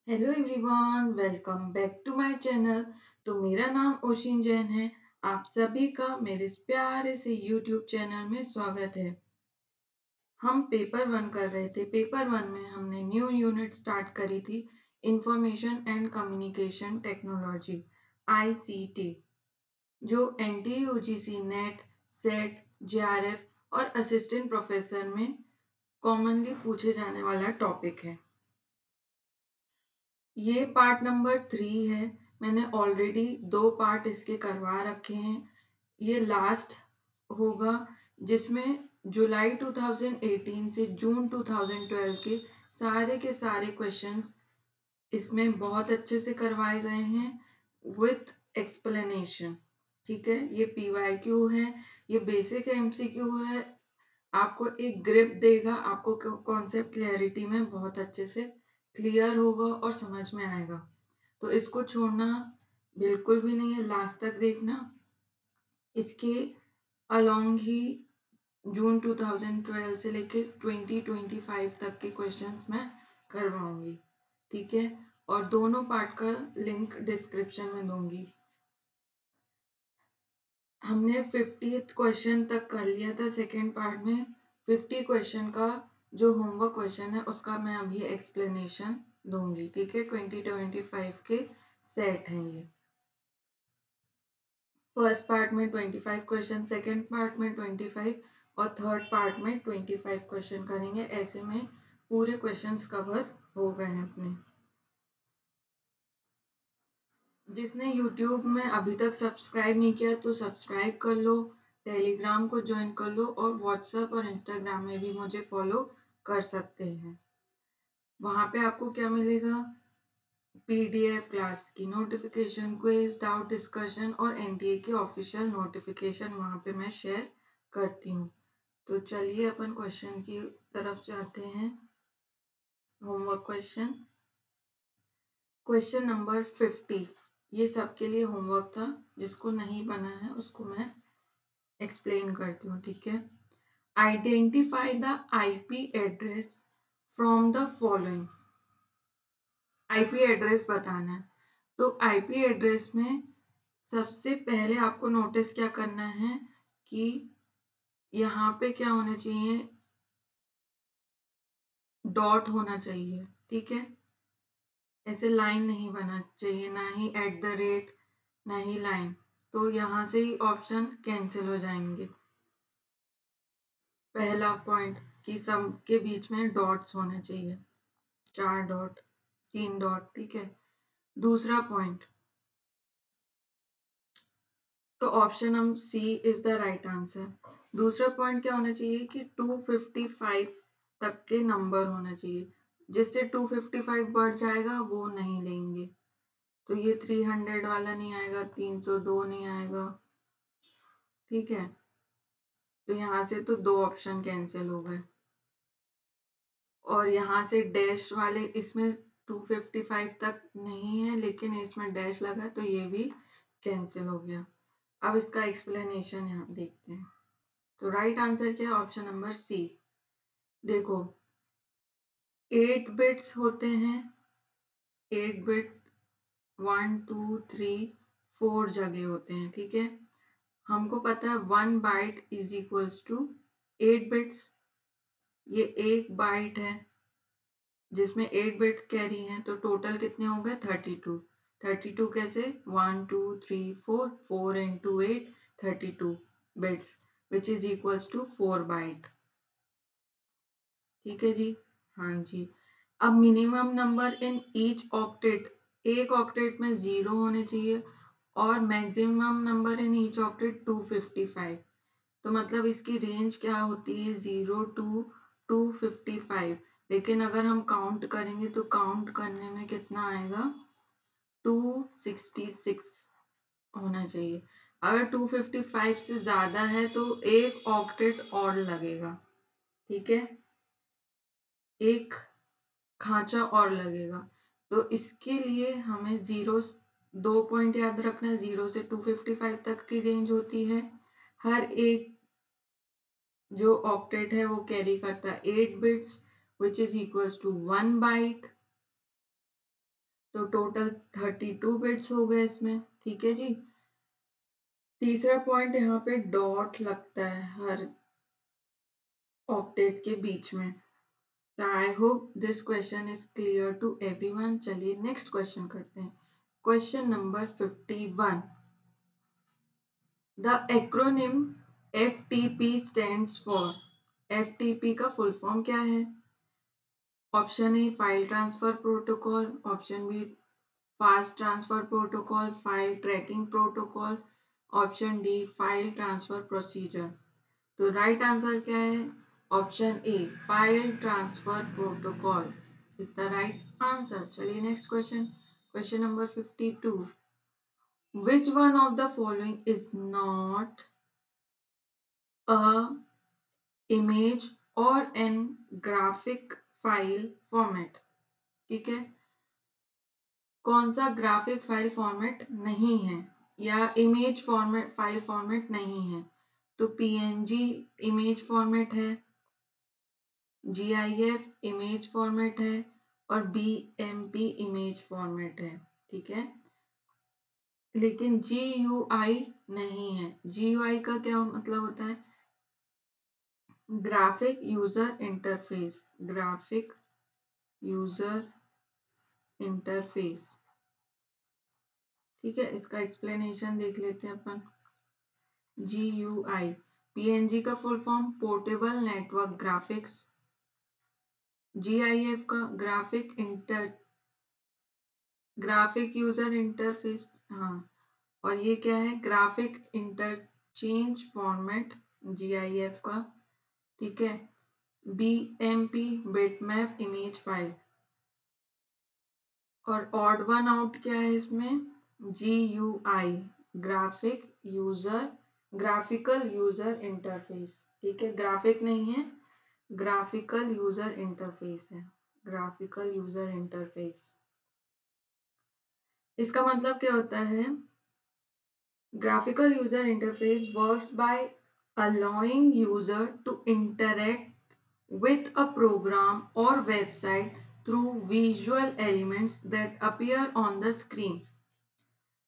Hello everyone, welcome back to my channel. तो मेरा नाम ओशिन जैन है। आप सभी का मेरे इस प्यारे से यूट्यूब चैनल में स्वागत है। हम पेपर वन कर रहे थे। पेपर वन में हमने न्यू यूनिट स्टार्ट करी थी, information and communication technology, ICT, जो एनटीयूजीसी नेट, सेट, जेआरएफ और असिस्टेंट प्रोफेसर में कॉमनली पूछे जाने वाला टॉपिक है। ये पार्ट नंबर 3 है। मैंने ऑलरेडी 2 पार्ट इसके करवा रखे हैं। ये लास्ट होगा, जिसमें जुलाई 2018 से जून 2012 के सारे क्वेश्चंस इसमें बहुत अच्छे से करवाए गए हैं विथ एक्सप्लेनेशन। ठीक है, ये पीवाईक्यू है, ये बेसिक एमसीक्यू है। आपको एक ग्रिप देगा, आपको कॉन्सेप्ट क्लैरिटी में बहुत अच्छे से क्लियर होगा और समझ में आएगा। तो इसको छोड़ना बिल्कुल भी नहीं है, लास्ट तक देखना। इसके अलोंग ही जून 2012 से लेके 2025 तक के क्वेश्चंस मैं करवाऊंगी। ठीक है, और दोनों पार्ट का लिंक डिस्क्रिप्शन में दूंगी। हमने 50th क्वेश्चन तक कर लिया था सेकेंड पार्ट में। 50 क्वेश्चन का जो होमवर्क क्वेश्चन है उसका मैं अभी एक्सप्लेनेशन दूंगी। ठीक है, 2025 के सेट हैं ये। फर्स्ट पार्ट में 25 क्वेश्चन, सेकेंड पार्ट में 25 और थर्ड पार्ट में 25 क्वेश्चन करेंगे। ऐसे में पूरे क्वेश्चंस कवर हो गए हैं अपने। जिसने YouTube में अभी तक सब्सक्राइब नहीं किया तो सब्सक्राइब कर लो, टेलीग्राम को ज्वाइन कर लो और व्हाट्सएप और इंस्टाग्राम में भी मुझे फॉलो कर सकते हैं। वहाँ पे आपको क्या मिलेगा? पीडीएफ, क्लास की नोटिफिकेशन, क्विज, डाउट डिस्कशन और एनटीए की ऑफिशियल नोटिफिकेशन वहाँ पे मैं शेयर करती हूँ। तो चलिए अपन क्वेश्चन की तरफ जाते हैं। Homework question, question number 50। ये सबके लिए होमवर्क था, जिसको नहीं बना है उसको मैं एक्सप्लेन करती हूँ। ठीक है, identify the IP address from the following. IP address बताना है। तो आईपी एड्रेस में सबसे पहले आपको नोटिस क्या करना है कि यहाँ पे क्या होना चाहिए, डॉट होना चाहिए। ठीक है, ऐसे लाइन नहीं बना चाहिए, ना ही एट द रेट, ना ही लाइन। तो यहाँ से ही ऑप्शन कैंसिल हो जाएंगे। पहला पॉइंट कि सब के बीच में डॉट्स होने चाहिए, 4 डॉट, 3 डॉट। ठीक है, दूसरा पॉइंट, तो ऑप्शन हम सी इज द राइट आंसर। दूसरा पॉइंट क्या होना चाहिए कि 255 तक के नंबर होना चाहिए। जिससे 255 बढ़ जाएगा वो नहीं लेंगे। तो ये 300 वाला नहीं आएगा, 302 नहीं आएगा। ठीक है, तो यहाँ से तो 2 ऑप्शन कैंसिल हो गए। और यहाँ से डैश वाले, इसमें 255 तक नहीं है लेकिन इसमें डैश लगा तो ये भी कैंसिल हो गया। अब इसका एक्सप्लेनेशन यहाँ देखते हैं। तो राइट आंसर क्या है? Option number C. देखो, 8 बिट्स होते हैं। 8 बिट 1 2 3 4 जगह होते हैं। ठीक है, हमको पता है 1 byte is equals to 8 bits. ये एक बाइट है जिसमें 8 बिट्स कैरी हैं, तो टोटल कितने हो गए? 32। 32 कैसे? 1 2 3 4, 4 into 8, 32 bits, which is equals to 4 byte. ठीक है जी, हाँ जी। अब minimum number in each octet, एक ऑक्टेट में 0 होने चाहिए और maximum number in each octet 255। तो मतलब इसकी रेंज क्या होती है? 0 टू 255। लेकिन अगर हम काउंट करेंगे तो काउंट करने में कितना आएगा? 266 होना चाहिए। अगर 255 से ज्यादा है तो एक ऑक्टेट और लगेगा। ठीक है, एक खांचा और लगेगा। तो इसके लिए हमें 2 पॉइंट याद रखना है। 0 से 255 तक की रेंज होती है। हर एक जो ऑक्टेट है वो कैरी करता है 8 bits, which is equals to 1 byte. तो टोटल 32 बिट्स हो गए इसमें। ठीक है जी। तीसरा पॉइंट, यहाँ पे डॉट लगता है हर ऑक्टेट के बीच में। I hope this question is clear to everyone. चलिए नेक्स्ट क्वेश्चन करते हैं। Question number 51। The acronym FTP stands for. FTP का फुल फॉर्म क्या है? Option A file transfer protocol, option B fast transfer protocol, file tracking protocol, option D file transfer procedure. तो right answer क्या है? Option A file transfer protocol is the right answer. चलिए next question. Question number 52। Which one of the following is not a image और N graphic file format? ठीक है, कौन सा graphic file format नहीं है या इमेज फॉर्मेट फाइल फॉर्मेट नहीं है? तो PNG इमेज फॉर्मेट है, GIF इमेज फॉर्मेट है और BMP इमेज फॉर्मेट है। ठीक है, लेकिन GUI नहीं है। GUI का क्या मतलब होता है? Graphic user interface. Graphic user interface. ठीक है, इसका एक्सप्लेनेशन देख लेते हैं अपन। GUI, PNG का full form portable network graphics. GIF का ग्राफिक यूजर इंटरफेस। हाँ, और ये क्या है? ग्राफिक इंटरचेंज फॉर्मेट, GIF का। ठीक है, BMP बिटमैप इमेज फाइल। और ऑड वन आउट क्या है इसमें? GUI, graphical user interface. ठीक है, ग्राफिक नहीं है, ग्राफिकल यूजर इंटरफेस है। ग्राफिकल यूजर इंटरफेस, इसका मतलब क्या होता है? Graphical user interface works by allowing user to interact with a program or website through visual elements that appear on the screen.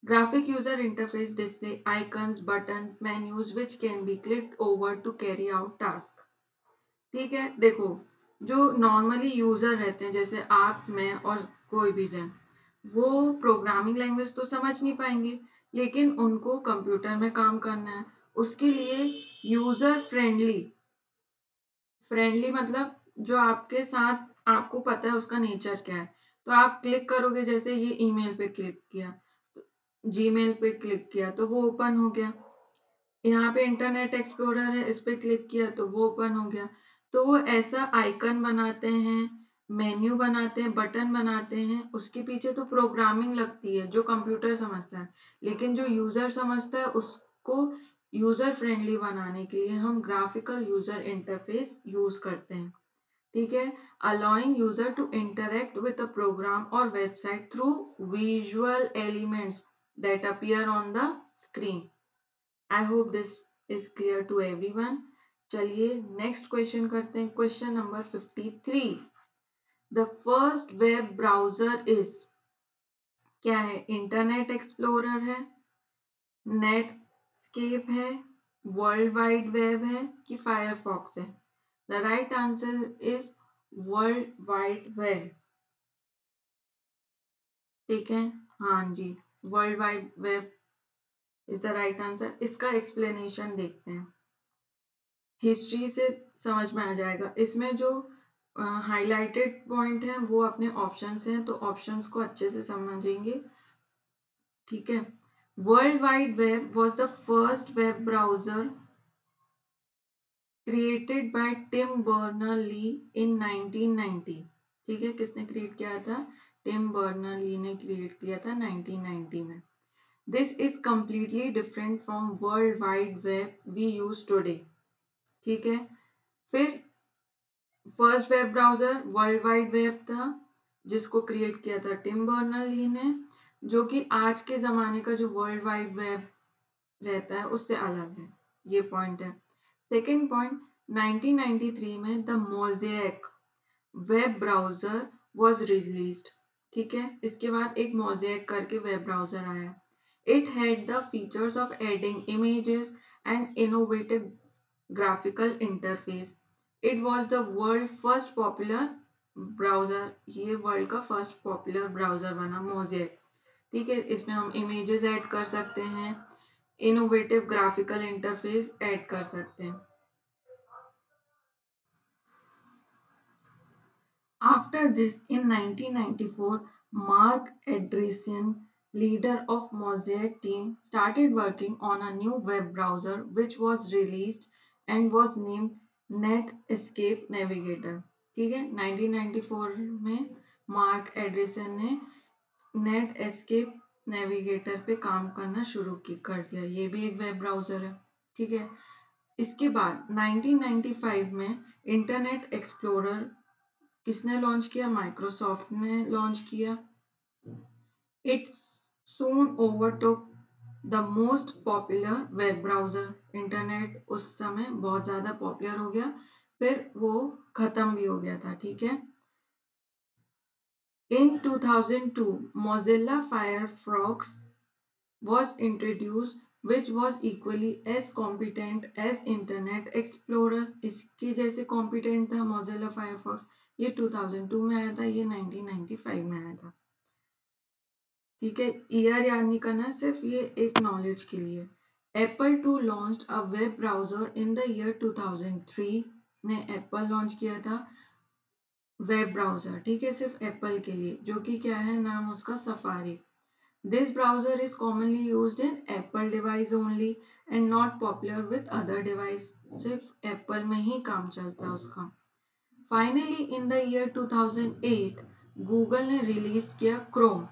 Graphic user interface display icons, buttons, menus which can be clicked over to carry out task. ठीक है, देखो, जो normally user रहते हैं जैसे आप, मैं और कोई भी जन, वो प्रोग्रामिंग लैंग्वेज तो समझ नहीं पाएंगे, लेकिन उनको कंप्यूटर में काम करना है। उसके लिए यूजर फ्रेंडली मतलब जो आपके साथ, आपको पता है उसका नेचर क्या है। तो आप क्लिक करोगे, जैसे ये ईमेल पे क्लिक किया, तो जीमेल पे क्लिक किया तो वो ओपन हो गया। यहाँ पे इंटरनेट एक्सप्लोरर है, इस पे क्लिक किया तो वो ओपन हो गया। तो वो ऐसा आइकन बनाते हैं, मेन्यू बनाते हैं, बटन बनाते हैं, उसके पीछे तो प्रोग्रामिंग लगती है जो कंप्यूटर समझता है, लेकिन जो यूजर समझता है उसको यूजर फ्रेंडली बनाने के लिए हम ग्राफिकल यूजर इंटरफेस यूज करते हैं। ठीक है, allowing user to interact with a program और website through visual elements that appear on the screen. I hope this is clear to everyone. चलिए नेक्स्ट क्वेश्चन करते हैं। Question number 53। The first web browser is, क्या है? Internet Explorer है, Netscape है, world wide web है कि Firefox है? The right answer is world wide web. ठीक है, हाँ जी, world wide web is the right answer. इसका एक्सप्लेनेशन देखते हैं, हिस्ट्री से समझ में आ जाएगा। इसमें जो हाइलाइटेड पॉइंट है वो अपने ऑप्शंस हैं, तो ऑप्शंस को अच्छे से समझेंगे। ठीक है, world wide web was the first web browser created by Tim Berners-Lee in 1990। ठीक है, किसने क्रिएट किया था? टिम बर्नर-ली ने क्रिएट किया था 1990 में। This is completely different from world wide web we use today. ठीक है, फिर first web browser world wide web था जिसको क्रिएट किया था टिम बर्नर-ली ने, जो कि आज के जमाने का जो वर्ल्ड वाइड वेब रहता है उससे अलग है। ये पॉइंट है। सेकेंड पॉइंट, 1993 में the mosaic web browser was released. ठीक है। इसके बाद एक मोज़ेक करके वेब ब्राउजर आया। It had the features of adding images and innovative graphical interface. It was the world first popular browser, ये वर्ल्ड का फर्स्ट पॉपुलर ब्राउजर बना मोज़ेक। ठीक है, इसमें हम इमेजेस ऐड कर सकते हैं, इनोवेटिव ग्राफिकल इंटरफेस ऐड कर सकते हैं। After this, in 1994, Mark Andreessen, leader of Mosaic team, started working on a new web browser which was released and was named Netscape Navigator. ठीक है, 1994 में मार्क एड्रेसन ने नेट एस्केप नेविगेटर पे काम करना शुरू कर दिया। ये भी एक वेब ब्राउजर है। ठीक है, इसके बाद 1995 में इंटरनेट एक्सप्लोरर किसने लॉन्च किया? माइक्रोसॉफ्ट ने लॉन्च किया। It soon overtook the most popular web browser. Internet उस समय बहुत ज़्यादा पॉपुलर हो गया, फिर वो ख़त्म भी हो गया था। ठीक है, in 2002 Mozilla Firefox was introduced which was equally as competent as Internet Explorer। इसके जैसे competent था Mozilla Firefox। ये 2002 में आया था, ये 1995 में आया था। ठीक है, ईयर याद नहीं करना, सिर्फ ये एक नॉलेज के लिए। Apple to launch a web browser in the year 2003 ने एप्पल लॉन्च किया था वेब ब्राउजर। ठीक है, सिर्फ एप्पल के लिए, जो कि क्या है, नाम उसका safari. This browser is commonly used in Apple device only and not popular with other device। सिर्फ एप्पल में ही काम चलता है उसका। Finally, in the year 2008, Google ने रिलीज किया Chrome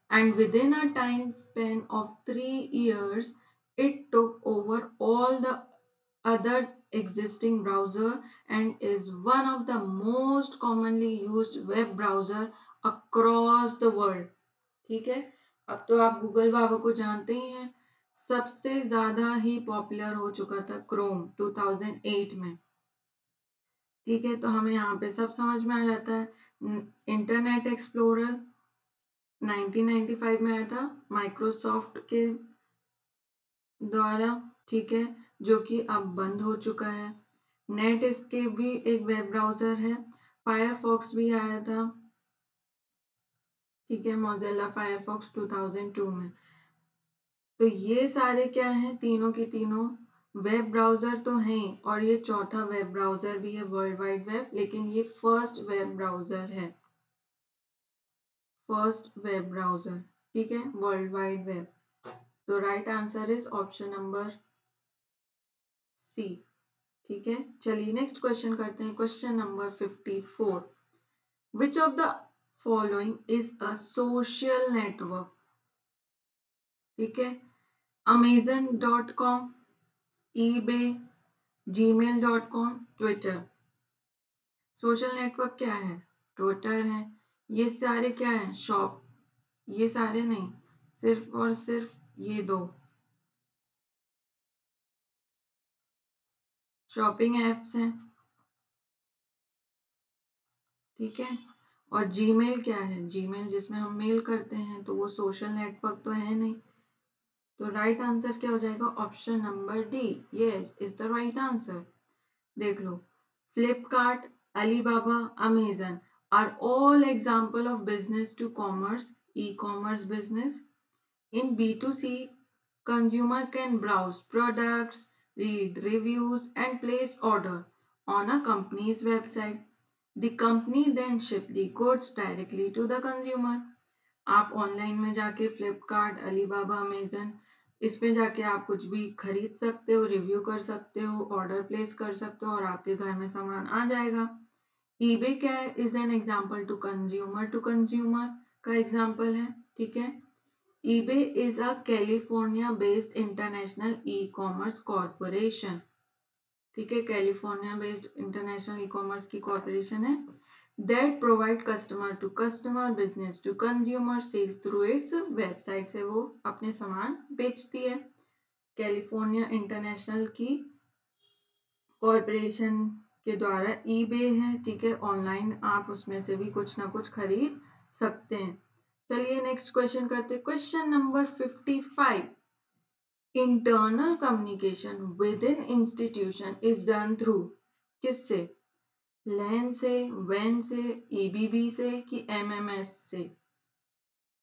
and within a time span of 3 years, it took over all the other existing browser and is one of the most commonly used web browser across the world। ठीक है, अब तो आप Google बाबा को जानते ही हैं, सबसे ज्यादा ही पॉपुलर हो चुका था क्रोम 2008 में। ठीक है, तो हमें यहाँ पे सब समझ में आ जाता है। इंटरनेट एक्सप्लोरर 1995 में आया था माइक्रोसॉफ्ट के द्वारा। ठीक है, जो कि अब बंद हो चुका है। नेट एस्केप भी एक वेब ब्राउजर है। फायरफॉक्स भी आया था। ठीक है, मोज़िला फायरफॉक्स 2002 में। तो ये सारे क्या हैं, तीनों के तीनों वेब ब्राउजर तो हैं, और ये चौथा वेब ब्राउजर भी है वर्ल्ड वाइड वेब, लेकिन ये फर्स्ट वेब ब्राउजर है, फर्स्ट वेब ब्राउजर। ठीक है, वर्ल्ड वाइड वेब। तो right answer is option number C. ठीक है, चलिए नेक्स्ट क्वेश्चन करते हैं। Question number 54, which of the following is a social network? ठीक है, Amazon.com, eBay, gmail.com, Twitter. Social network क्या है? ट्विटर है। ये सारे क्या है? शॉप, ये सारे नहीं, सिर्फ और सिर्फ ये दो शॉपिंग एप्स हैं। ठीक है, और जीमेल क्या है? जीमेल जिसमें हम मेल करते हैं, तो वो सोशल नेटवर्क तो है नहीं। तो राइट आंसर क्या हो जाएगा? Option number D, yes is the right answer. देख लो, Flipkart, Alibaba, Amazon are all example of business to commerce, e-commerce business। In B2C, consumer can browse products, read reviews, and place order on a company's website। The company then ship the goods directly to the consumer। आप online में जाके Flipkart, Alibaba, Amazon, इस पे जाके आप कुछ भी खरीद सकते हो, रिव्यू कर सकते हो, ऑर्डर प्लेस कर सकते हो, और आपके घर में सामान आ जाएगा। ईबे क्या है? Is an example to consumer का एग्जाम्पल है। ठीक है, eBay is a California based international e commerce corporation. ठीक है, California based international e commerce की कॉरपोरेशन है, that provide customer to customer, business to consumer sales through its website से वो अपने सामान बेचती है। कैलिफोर्निया इंटरनेशनल की कॉरपोरेशन के द्वारा ईबे है। ठीक है, ऑनलाइन आप उसमें से भी कुछ ना कुछ खरीद सकते हैं। चलिए नेक्स्ट क्वेश्चन करते, question number 55। Internal communication with in institution is done through, किससे? लैन से, वैन से, ईबीबी से कि एमएमएस से?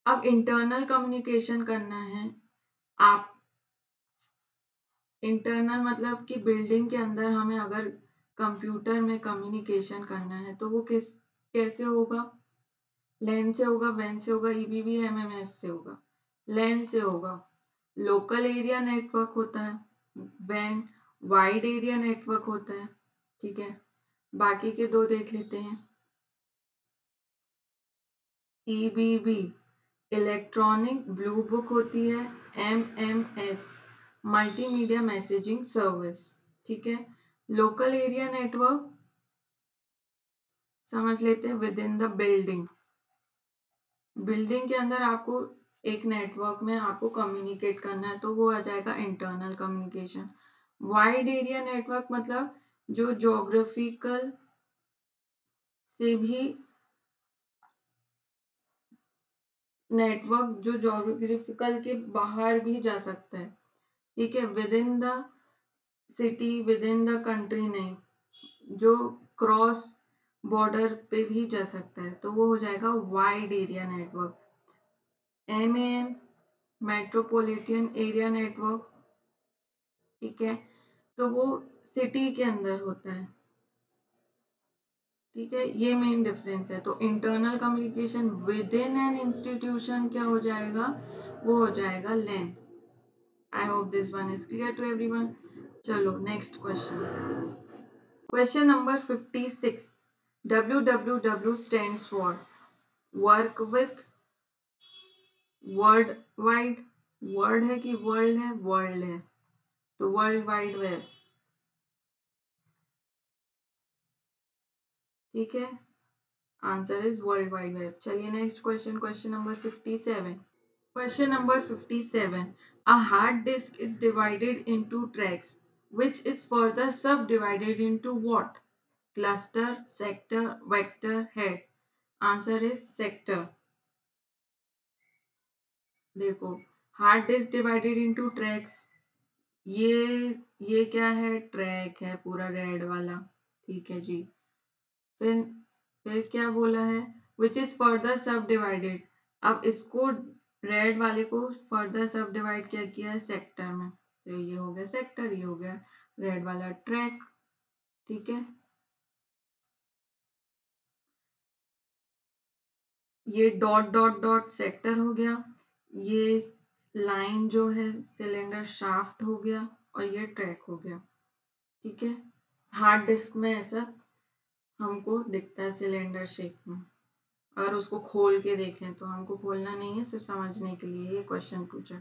अब इंटरनल कम्युनिकेशन करना है आप, इंटरनल मतलब कि बिल्डिंग के अंदर हमें अगर कंप्यूटर में कम्युनिकेशन करना है तो वो कैसे होगा? लैन से होगा, वैन से होगा, ईबीबी एमएमएस से होगा? लैन से होगा। लोकल एरिया नेटवर्क होता है, वैन वाइड एरिया नेटवर्क होता है। ठीक है, बाकी के दो देख लेते हैं। ईबीबी इलेक्ट्रॉनिक ब्लू बुक होती है, एमएमएस मल्टीमीडिया मैसेजिंग सर्विस। ठीक है, लोकल एरिया नेटवर्क समझ लेते हैं, with in the building, building के अंदर आपको एक नेटवर्क में आपको कम्युनिकेट करना है तो वो आ जाएगा internal communication. Wide area network मतलब जो ज्योग्राफिकल से भी नेटवर्क, जो ज्योग्राफिकल के बाहर भी जा सकता है। ठीक है, with in the city, with in the country नहीं, जो क्रॉस बॉर्डर पे भी जा सकता है तो वो हो जाएगा wide area network. MN metropolitan area network. ठीक है, तो वो सिटी के अंदर होता है। ठीक है, ये मेन डिफरेंस है। तो internal communication within an institution क्या हो जाएगा? वो हो जाएगा LAN. I hope this one is clear to everyone. चलो next question, question number 56। WWW stands for work with, world wide, word है कि वर्ल्ड है? वर्ल्ड है, तो वर्ल्ड वाइड वेब। ठीक है, answer is world wide web. चलिए next question, question number 57। Question number 57. A hard disk is divided into tracks, which is further subdivided into what? Cluster, sector, vector, head. Answer is sector. देखो, hard disk divided into tracks, ये क्या है? Track है पूरा red वाला। ठीक है जी, फिर फिर क्या बोला है? विच इज फर्दर सब डिवाइडेड। अब इसको रेड वाले को फर्दर सब डिवाइड क्या किया है? सेक्टर में, तो ये हो गया सेक्टर, ये हो गया रेड वाला ट्रैक। ठीक है, ये डॉट डॉट डॉट सेक्टर हो गया, ये लाइन जो है सिलेंडर शाफ्ट हो गया, और ये ट्रैक हो गया। ठीक है, हार्ड डिस्क में ऐसा हमको दिखता है सिलेंडर शेप में। अगर उसको खोल के देखें तो, हमको खोलना नहीं है, सिर्फ समझने के लिए ये क्वेश्चन पूछा।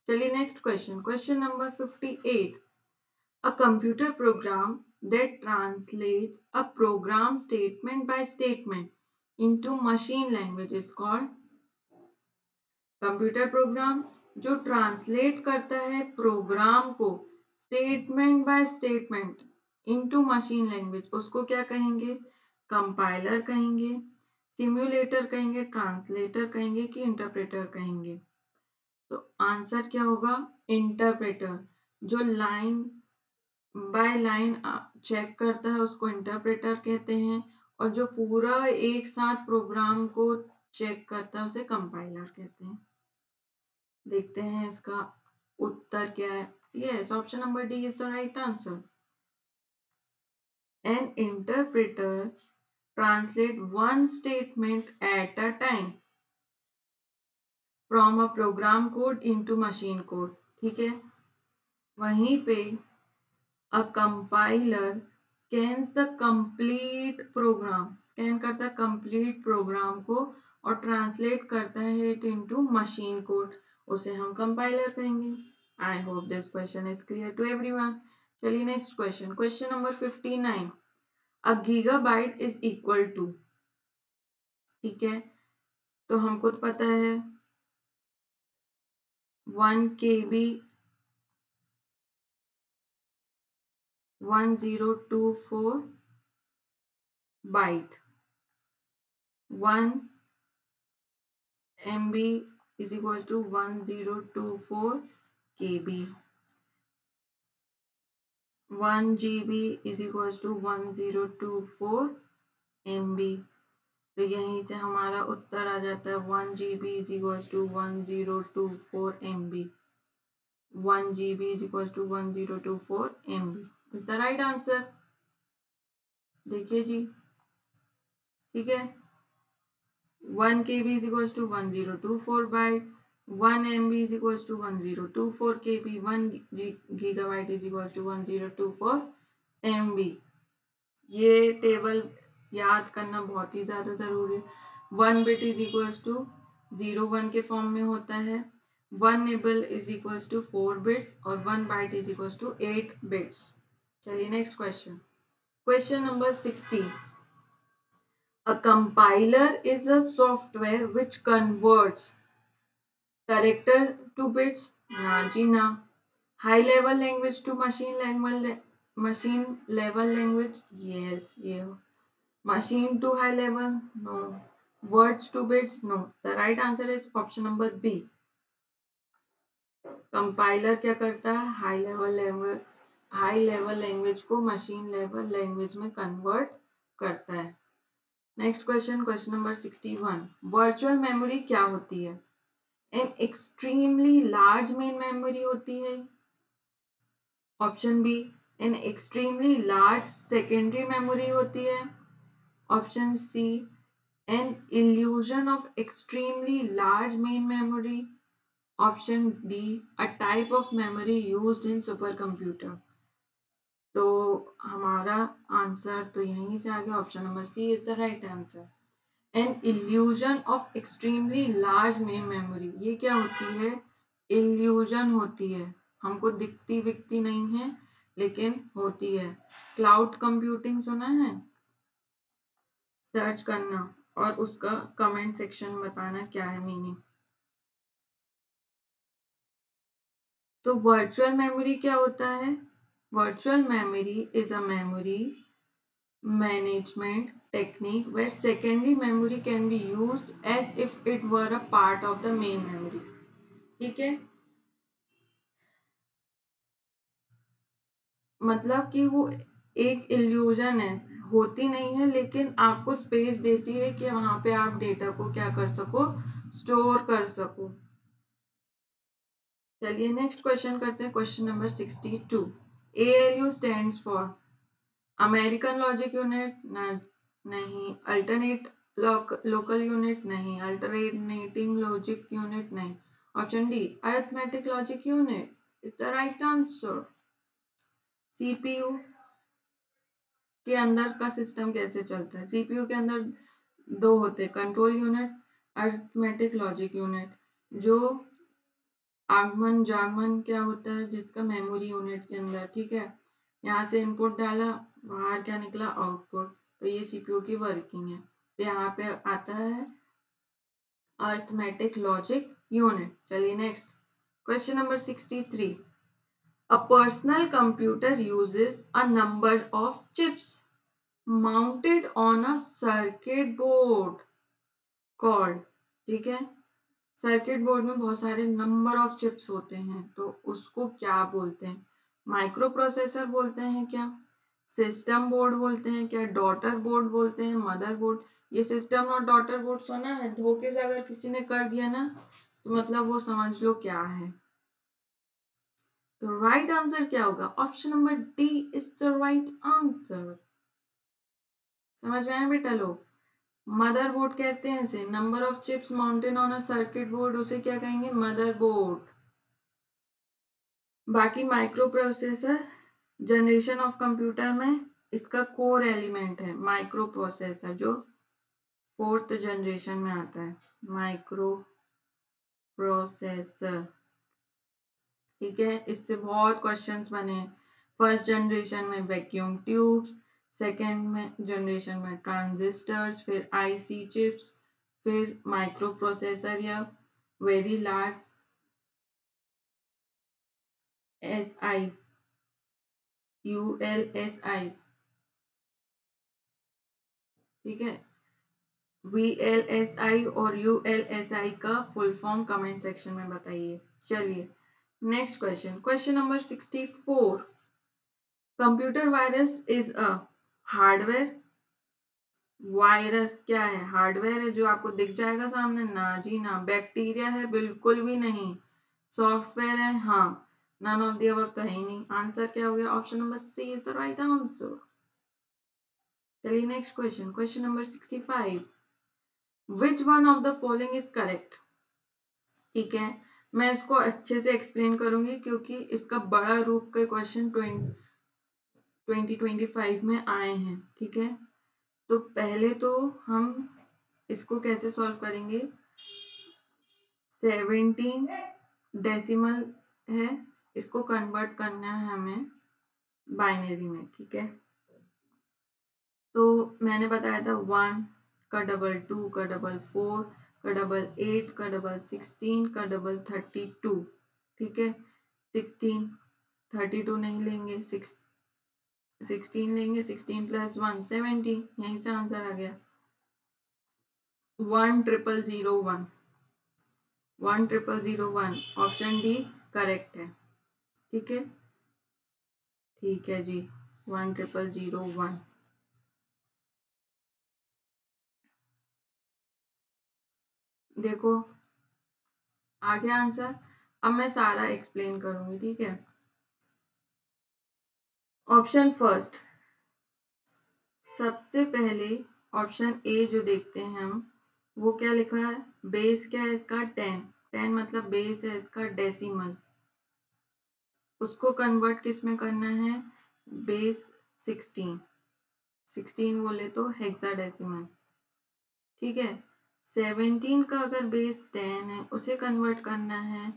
चलिए next question, question number 58। A computer program that translates a program statement by statement into machine language is called। Computer program जो ट्रांसलेट करता है प्रोग्राम को statement by statement into machine language, उसको क्या कहेंगे? कंपाइलर कहेंगे, सिम्युलेटर कहेंगे, translator कहेंगे कि इंटरप्रेटर कहेंगे? तो आंसर क्या होगा? इंटरप्रेटर। जो लाइन बाय लाइन चेक करता है उसको इंटरप्रेटर कहते हैं, और जो पूरा एक साथ प्रोग्राम को चेक करता है उसे कंपाइलर कहते हैं। देखते हैं इसका उत्तर क्या है। Yes, option number D is the right answer. An interpreter translate one statement at a time from a program code into machine code. ठीक है, वहीं पे a compiler scans the complete program, scan करता है कंप्लीट प्रोग्राम को और translate करता है इट इनटू मशीन कोड, उसे हम कंपाइलर कहेंगे। I hope this question is clear to everyone. चलिए next question, question number 59। A gigabyte is equal to, ठीक है, तो हमको तो पता है 1 KB 1024 bite, 1 MB is equals to 1024 KB. 1 GB is equals to 1024 MB. तो यहीं से हमारा उत्तर आ जाता है 1 GB is equals to 1024 MB. 1 GB is equals to 1024 MB is the right answer. देखिए जी, ठीक है. 1 KB is equals to 1024 byte. 1 MB is equals to 1024 KB. 1 gigabyte is equals to 1024 MB. ये टेबल याद करना बहुत ही ज्यादा जरूरी है. 1 बिट इज इक्वल्स टू 01 के फॉर्म में होता है. 1 nibble is equals to 4 bits और 1 byte is equals to 8 bits. चलिए next question. Question number 60. A compiler is a software which converts character to bits. Na ji na. High level language to machine level language. Yes, yeah. Machine to high level? No. Words to bits? No. The right answer is option number B. Compiler क्या करता है? High level language को machine level language में convert करता है. Next question, question number 61. Virtual memory क्या होती है? An extremely large main memory होती है. Option B, an extremely large secondary memory होती है. Option C, an illusion of extremely large main memory. Option D, a type of memory used in supercomputer. तो हमारा answer तो यहीं से आ गया. Option number C is the right answer. An illusion of extremely large main memory. ये क्या होती है? इल्यूजन होती है. हमको दिखती विकती नहीं है लेकिन होती है. क्लाउड कंप्यूटिंग सुना है? सर्च करना और उसका कमेंट सेक्शन में बताना क्या है मीनिंग. तो वर्चुअल मेमोरी क्या होता है? Virtual memory is a memory management technique where secondary memory can be used as if it were a part of the main memory. ठीक है, मतलब कि वो एक इल्यूजन है, होती नहीं है लेकिन आपको स्पेस देती है कि वहां पे आप डेटा को क्या कर सको, स्टोर कर सको. चलिए नेक्स्ट क्वेश्चन करते हैं. Question number 62. ALU stands for American logic unit? नहीं. Alternate local unit? नहीं. Alternating logic unit? नहीं. Option D, arithmetic logic unit is the right answer. CPU के अंदर का सिस्टम कैसे चलता है? सीपीयू के अंदर दो होते हैं, control unit, arithmetic logic unit. जो आगमन जागमन क्या होता है? जिसका मेमोरी यूनिट के अंदर. ठीक है, यहाँ से इनपुट डाला, बाहर क्या निकला? आउटपुट. तो ये सीपीयू की वर्किंग है. तो यहाँ पे आता है अरिथमेटिक लॉजिक यूनिट. चलिए next question number 63. A personal computer uses a number of chips mounted on a circuit board called. ठीक है, सर्किट बोर्ड में बहुत सारे नंबर ऑफ चिप्स होते हैं तो उसको क्या बोलते हैं? माइक्रो प्रोसेसर बोलते हैं क्या? सिस्टम बोर्ड बोलते हैं क्या? डॉटर बोर्ड बोलते हैं? Mother board? ये सिस्टम और डॉटर बोर्ड सुना है? धोखे से अगर किसी ने कर दिया ना तो मतलब वो समझ लो क्या है. तो राइट आंसर क्या होगा? Option number D is the right answer. समझ में आया बेटा लोग? मदर बोर्ड कहते हैं इसे. Number of chips mounted on a circuit board, उसे क्या कहेंगे? Motherboard. बाकी microprocessor generation of computer में इसका कोर एलिमेंट है माइक्रो प्रोसेसर, जो 4th जनरेशन में आता है. Microprocessor. ठीक है, इससे बहुत क्वेश्चंस बने हैं. फर्स्ट जनरेशन में वैक्यूम ट्यूब्स, सेकेंड में जनरेशन में ट्रांजिस्टर्स, फिर आईसी चिप्स, फिर माइक्रो प्रोसेसर या वेरी लार्ज एसआई, यूएलएसआई. ठीक है, VLSI और ULSI का फुल फॉर्म कमेंट सेक्शन में बताइए। चलिए next question, question number 64। Computer virus is a hardware. Virus क्या है? हार्डवेयर है जो आपको दिख जाएगा सामने? ना जी ना। बैक्टीरिया है? बिल्कुल भी नहीं। सॉफ्टवेयर है? हाँ। नन ऑफ द अबव तो है ही नहीं। आंसर क्या हो गया? Option number C is the right answer. चलिए next question, question number 65। Which one of the following is correct? ठीक है, मैं इसको अच्छे से एक्सप्लेन करूंगी क्योंकि इसका बड़ा रूप के क्वेश्चन 2025 में आए हैं। ठीक है, तो पहले तो हम इसको कैसे सॉल्व करेंगे। 17 डेसिमल है, इसको कन्वर्ट करना है हमें बाइनरी में। ठीक है, तो मैंने बताया था 1 का डबल 2 का डबल 4 का डबल 8 का डबल 16 का डबल 32। ठीक है, 16 32 नहीं लेंगे, 16 लेंगे, 16 प्लस 1 17। यहीं से आंसर आ गया 10001। 10001 ऑप्शन डी करेक्ट है। ठीक है, ठीक है जी, 10001। देखो आ गया आंसर। अब मैं सारा एक्सप्लेन करूंगी। ठीक है, ऑप्शन फर्स्ट, सबसे पहले ऑप्शन ए जो देखते हैं हम, वो क्या लिखा है? बेस क्या है इसका? 10। 10 मतलब बेस है इसका डेसिमल। उसको कन्वर्ट किस में करना है? बेस 16। 16 बोले तो हेक्साडेसिमल। ठीक है, 17 का अगर बेस 10 है उसे कन्वर्ट करना है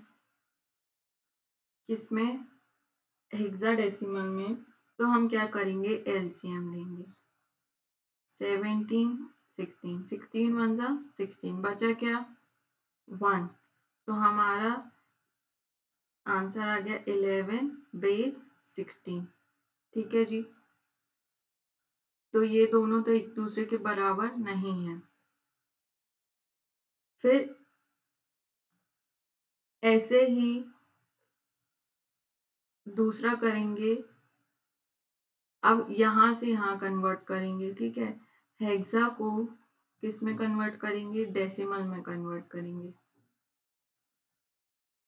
किसमें? हेक्साडेसिमल में। तो हम क्या करेंगे? एलसीएम लेंगे। 17 16 16 वन जा 16, बचा क्या? 1। तो हमारा आंसर आ गया 11 बेस 16। ठीक है जी, तो ये दोनों तो एक दूसरे के बराबर नहीं है। फिर ऐसे ही दूसरा करेंगे। अब यहां से यहां कन्वर्ट करेंगे। ठीक है, हेक्सा को किस में कन्वर्ट करेंगे? डेसिमल में कन्वर्ट करेंगे।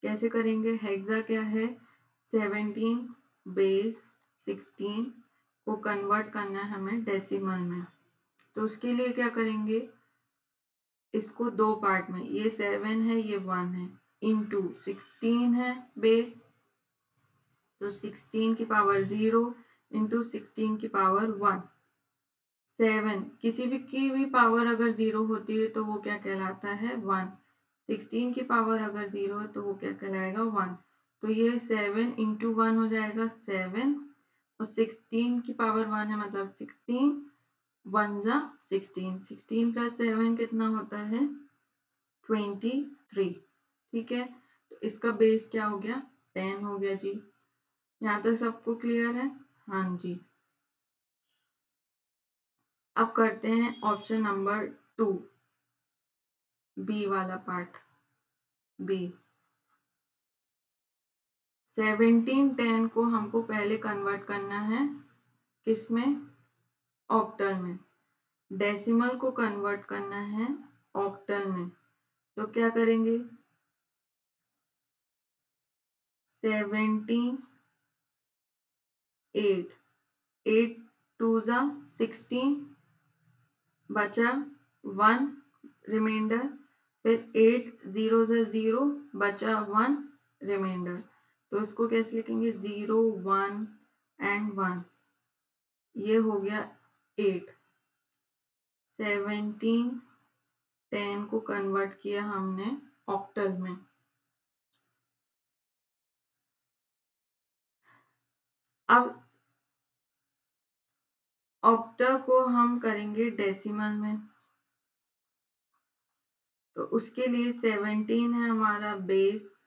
कैसे करेंगे? हेक्सा क्या है? 17 बेस 16 को कन्वर्ट करना है हमें डेसिमल में। तो उसके लिए क्या करेंगे? इसको दो पार्ट में, ये 7 है ये 1 है, इनटू 16 है बेस, तो 16 की पावर 0 इंटू 16 की पावर 1। 7 किसी भी की भी पावर अगर 0 होती है तो वो क्या कहलाता है? 1। 16 की पावर अगर 0 है तो वो क्या कहलाएगा? 1। तो ये 7 इंटू 1 हो जाएगा 7, और 16 की पावर 1 है मतलब 16, 1 जा 16, 16 प्लस 7 कितना होता है? 23। ठीक है, तो इसका बेस क्या हो गया? 10 हो गया जी। यहाँ तक सबको क्लियर है? हाँ जी। अब करते हैं ऑप्शन नंबर 2, बी वाला पार्ट। बी 17 10 को हमको पहले कन्वर्ट करना है किसमें? ऑक्टल में। डेसिमल को कन्वर्ट करना है ऑक्टल में। तो क्या करेंगे? 17 8 8 2 जा 16, बचा 1 रिमाइंडर, फिर 8 0 से 0 बचा 1 रिमाइंडर। तो इसको कैसे लिखेंगे? 0 1 एंड 1। ये हो गया 8। 17 10 को कन्वर्ट किया हमने ऑक्टल में। अब ऑक्टल को हम करेंगे डेसिमल में, तो उसके लिए 17 है हमारा बेस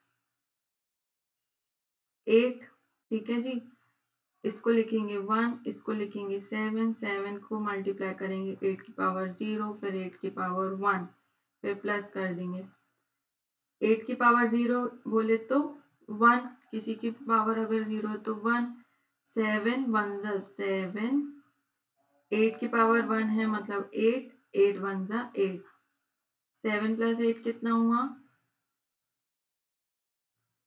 8। ठीक है जी, इसको लिखेंगे 1, इसको लिखेंगे 7, 7 को मल्टीप्लाई करेंगे 8 की पावर 0, फिर 8 की पावर 1, फिर प्लस कर देंगे 8 की पावर 0 बोले तो 1, किसी की पावर अगर 0 है तो 1, 7 1 जा 7, 8 की पावर 1 है मतलब 8, 8 1 जा 8, 7 प्लस 8 कितना हुआ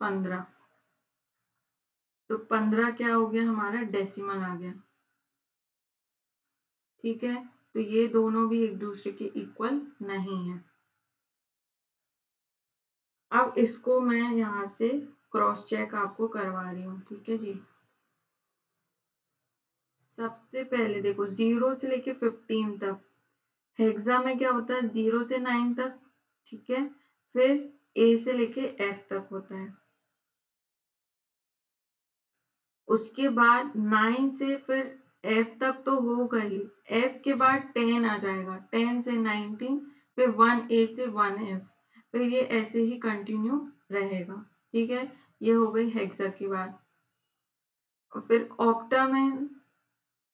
15। तो 15 क्या हो गया हमारा डेसिमल आ गया। ठीक है, तो ये दोनों भी एक दूसरे के इक्वल नहीं है। अब इसको मैं यहाँ से क्रॉस चेक आपको करवा रही हूँ। ठीक है जी, सबसे पहले देखो 0 से लेके 15 तक हेक्सा में क्या होता है 0 से 9 तक। ठीक है, फिर ए से लेके एफ तक होता है। उसके बाद 9 से फिर एफ तक तो होगा ही, एफ के बाद 10 आ जाएगा, 10 से 19, फिर 1 ए से 1 एफ, फिर ये ऐसे ही कंटिन्यू रहेगा। ठीक है, ये हो गई हेक्सा की बात। और फिर ऑक्टा में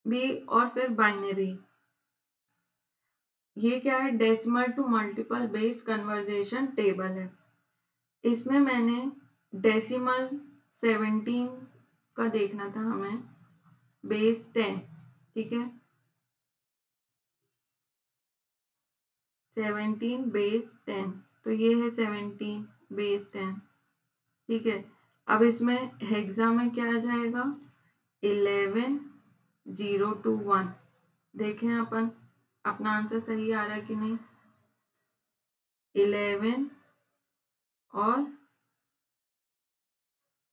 भी, और फिर बाइनरी। ये क्या है, decimal to multiple base conversion table है। इसमें मैंने डेसिमल 17 का देखना था हमें, बेस 10। ठीक है, 17 बेस 10, तो ये है 17 बेस 10। ठीक है, अब इसमें हेक्सा में क्या आ जाएगा 11 0 2 1। देखें अपन अपना आंसर सही आ रहा है कि नहीं। 11 और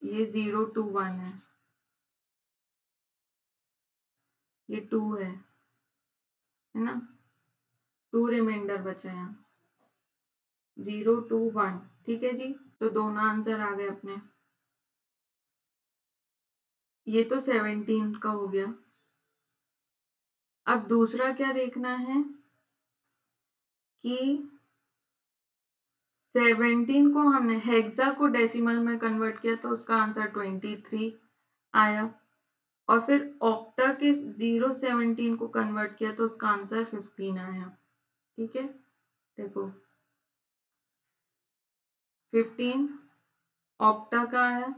ये 0 2 1 है, ये 2 है ना, 2 रिमाइंडर बचा है, 0 2 1। ठीक है जी, तो दोनों आंसर आ गए अपने। ये तो 17 का हो गया। अब दूसरा क्या देखना है कि 17 को हमने हेक्सा को डेसिमल में कन्वर्ट किया तो उसका आंसर 23 आया, और फिर ऑक्टा के 017 को कन्वर्ट किया तो उसका आंसर 15 आया। ठीक है, देखो 15 ऑक्टा का आया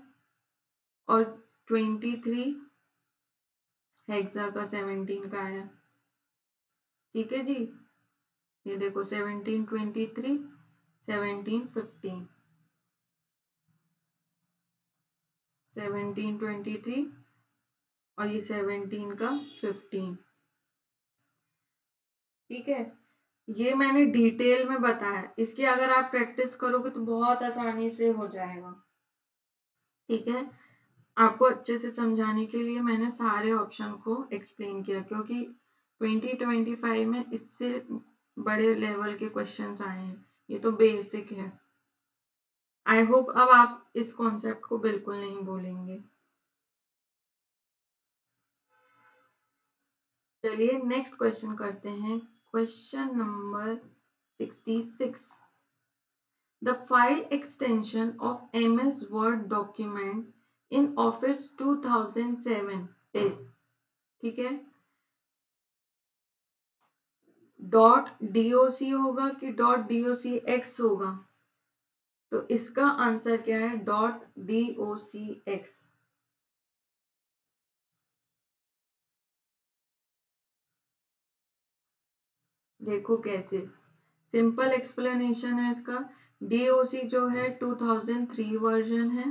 और 23 हेक्सा का 17 का आया। ठीक है जी, ये देखो 17 23, 17 15, 17 23 और ये 17 का 15। ठीक है, ये मैंने डिटेल में बताया, इसकी अगर आप प्रैक्टिस करोगे तो बहुत आसानी से हो जाएगा। ठीक है, आपको अच्छे से समझाने के लिए मैंने सारे ऑप्शन को एक्सप्लेन किया, क्योंकि 2025 में इससे बड़े लेवल के क्वेश्चंस आए हैं, ये तो बेसिक है। आई होप अब आप इस कॉन्सेप्ट को बिल्कुल नहीं भूलेंगे। चलिए नेक्स्ट क्वेश्चन करते हैं, question number 66। The file extension of MS Word document in Office 2007 is, ठीक है, .doc होगा कि .docx होगा, तो इसका आंसर क्या है .docx। देखो कैसे, सिंपल एक्सप्लेनेशन है इसका। doc जो है 2003 वर्जन है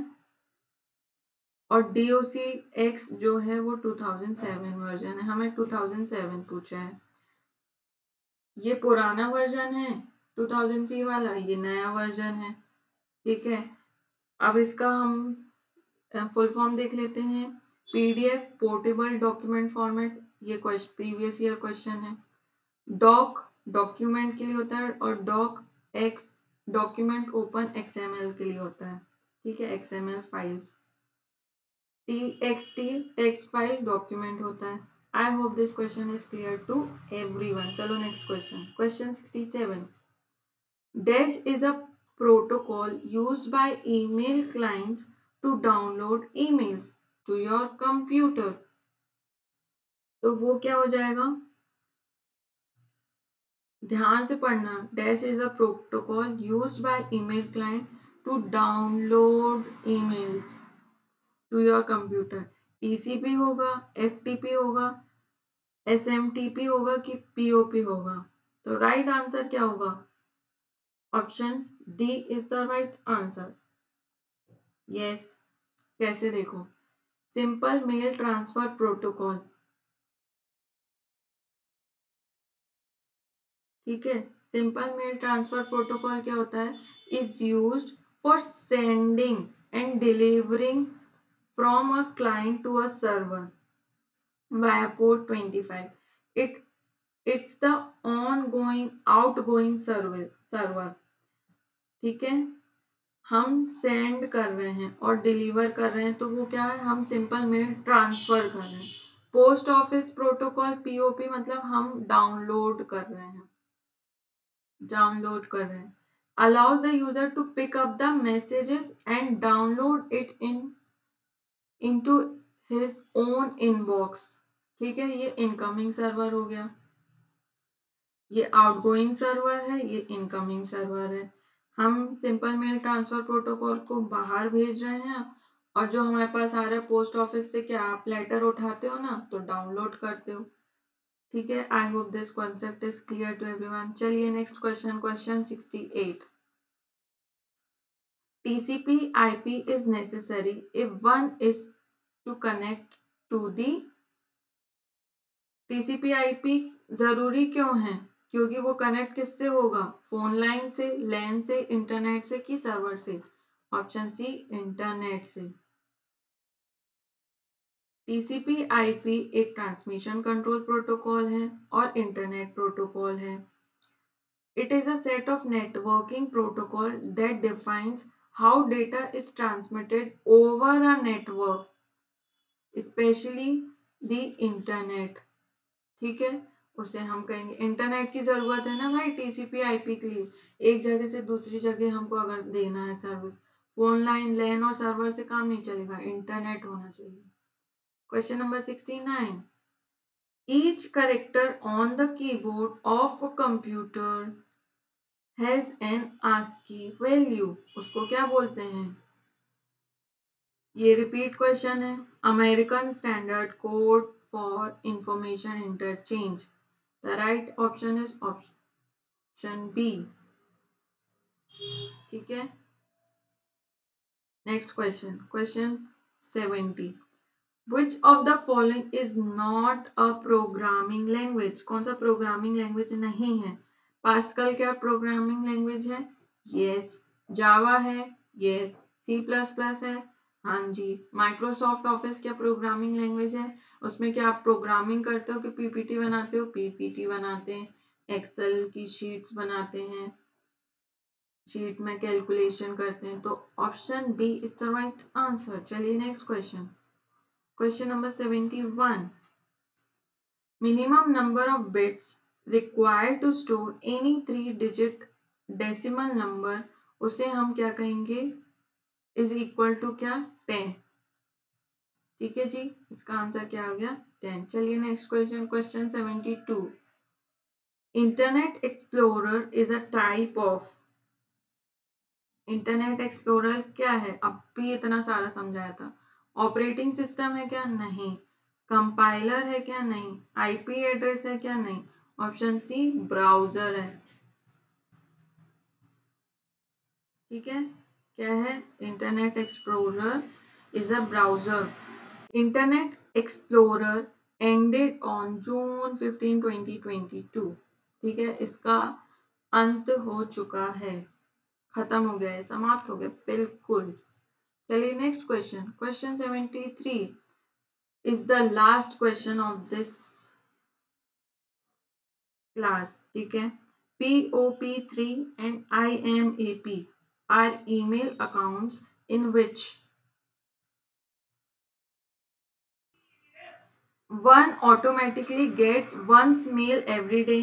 और docx जो है वो 2007 वर्जन है। हमें 2007 पूछा है, ये पुराना वर्जन है 2003 वाला, ये नया वर्जन है। ठीक है, अब इसका हम फुल फॉर्म देख लेते हैं। पीडीएफ पोर्टेबल डॉक्यूमेंट फॉर्मेट, ये प्रीवियस ईयर क्वेश्चन है। डॉक डॉक्यूमेंट के लिए होता है और docx document open XML के लिए होता है। ठीक है, XML files. TXT text file document होता है। I hope this question is clear to everyone. चलो next question, question 67। Dash is a protocol used by email clients to download emails to your computer. तो वो क्या हो जाएगा, ध्यान से पढ़ना। Dash is a protocol used by email client to download emails to your computer. TCP होगा, FTP होगा, एसएमटीपी होगा कि पीओपी होगा? तो राइट आंसर क्या होगा? Option D is the right answer. Yes, कैसे देखो, सिंपल मेल ट्रांसफर प्रोटोकॉल, ठीक है। सिंपल मेल ट्रांसफर प्रोटोकॉल क्या होता है? Is used for sending and delivering from a client to a server via port 25. It's the ongoing outgoing server, ठीक है। हम सेंड कर रहे हैं और डिलीवर कर रहे हैं, तो वो क्या है, हम सिंपल मेल ट्रांसफर कर रहे हैं। पोस्ट ऑफिस प्रोटोकॉल पीओपी मतलब हम डाउनलोड कर रहे हैं, allows the user to pick up the messages and download it into his own inbox, ठीक है। ये इनकमिंग सर्वर हो गया, ये आउटगोइंग सर्वर है, ये इनकमिंग सर्वर है। हम सिंपल मेल ट्रांसफर प्रोटोकॉल को बाहर भेज रहे हैं, और जो हमारे पास आ रहा है पोस्ट ऑफिस से, क्या आप लेटर उठाते हो ना, तो डाउनलोड करते हो, ठीक है। I hope this concept is clear to everyone. चलिए next question, question 68। TCP IP is necessary if one is to connect to the TCP IP जरूरी क्यों है? क्योंकि वो कनेक्ट किससे होगा? फोन लाइन से, लैन से, इंटरनेट से कि सर्वर से? ऑप्शन सी, इंटरनेट से। TCP IP एक ट्रांसमिशन कंट्रोल प्रोटोकॉल है और इंटरनेट प्रोटोकॉल है। It is a set of networking protocol that defines how data is transmitted over a network, especially the internet, ठीक है। उसे हम कहेंगे, इंटरनेट की जरूरत है ना भाई टीसीपी आईपी के लिए, एक जगह से दूसरी जगह हमको अगर देना है सर्विस, फोन लाइन, लैन और सर्वर से काम नहीं चलेगा, इंटरनेट होना चाहिए। Question number 69। Each character on the keyboard of a computer has an ASCII value, उसको क्या बोलते हैं? ये रिपीट क्वेश्चन है। American standard code for information interchange. The right option is option B, ठीक है। Next question, question 70। Which of the following is not a programming language? कौन सा प्रोग्रामिंग लैंग्वेज नहीं है? पास्कल क्या प्रोग्रामिंग लैंग्वेज है? Yes. जावा है? यस। सी प्लस प्लस है? हाँ जी। माइक्रोसॉफ्ट ऑफिस क्या प्रोग्रामिंग लैंग्वेज है? उसमें क्या आप प्रोग्रामिंग करते हो कि पीपीटी बनाते हो? पीपीटी बनाते हैं, एक्सेल की शीट्स बनाते हैं, शीट में कैलकुलेशन करते हैं। तो option B is the right answer. चलिए next question, question number 71। Minimum number of bits required to store any 3-digit decimal number, उसे हम क्या कहेंगे? इज इक्वल टू क्या? 10, ठीक है जी। इसका आंसर क्या हो गया? 10। चलिए next question, question 72। Internet explorer is a type of, internet explorer क्या है? अब भी इतना सारा समझाया था। ऑपरेटिंग सिस्टम है क्या? नहीं। कंपाइलर है क्या? नहीं। आईपी एड्रेस है क्या? नहीं। ऑप्शन सी, ब्राउजर है, ठीक है। क्या है? Internet explorer is a browser. Internet explorer ended on June 15, 2022, ठीक है। इसका अंत हो चुका है, खत्म हो गया है, समाप्त हो गया, बिल्कुल। चलिए next question, question 73 is the last question of this class, ठीक है। POP3 and IMAP are email accounts in which one automatically gets one's mail every day.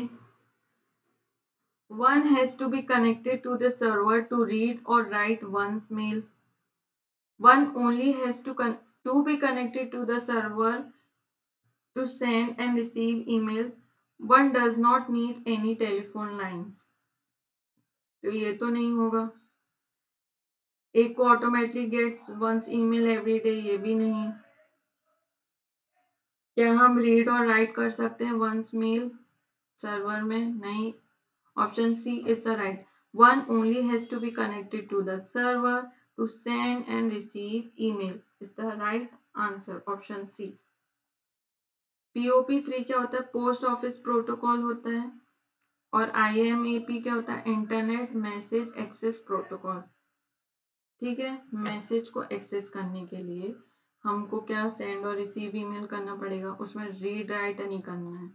One has to be connected to the server to read or write one's mail. One only has to be connected to the server To send and receive emails, one does not need any telephone lines. तो ये तो नहीं होगा. एक को automatically gets one's email every day, ये भी नहीं. क्या हम रीड और राइट कर सकते हैं वंस मेल सर्वर में? नहीं. Option C is the right. One only has to be connected to the server to send and receive email is the right answer. Option C. POP3 क्या होता है? Post office protocol होता है. और IMAP क्या होता है? Internet message access protocol. ठीक है. मैसेज को एक्सेस करने के लिए हमको क्या सेंड और रिसीव ईमेल करना पड़ेगा, उसमें रीड राइट नहीं करना है.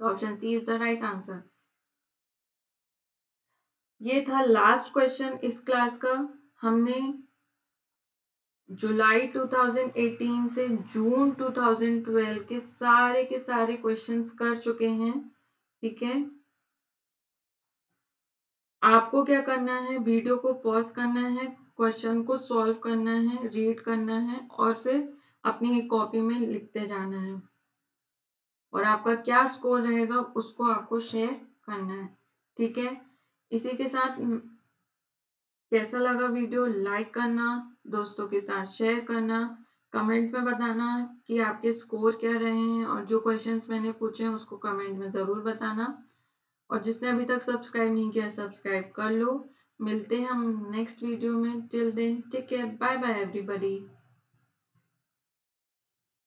तो option C is the right answer. ये था लास्ट क्वेश्चन इस क्लास का. हमने जुलाई 2018 से जून 2012 के सारे क्वेश्चंस कर चुके हैं. ठीक है. आपको क्या करना है? वीडियो को पॉज करना है, क्वेश्चन को सॉल्व करना है, रीड करना है और फिर अपनी कॉपी में लिखते जाना है. और आपका क्या स्कोर रहेगा उसको आपको शेयर करना है. ठीक है. इसी के साथ कैसा लगा वीडियो लाइक करना, दोस्तों के साथ शेयर करना, कमेंट में बताना कि आपके स्कोर क्या रहे हैं और जो क्वेश्चंस मैंने पूछे हैं उसको कमेंट में ज़रूर बताना. और जिसने अभी तक सब्सक्राइब नहीं किया सब्सक्राइब कर लो. मिलते हैं हम नेक्स्ट वीडियो में. Till then take care. Bye bye everybody.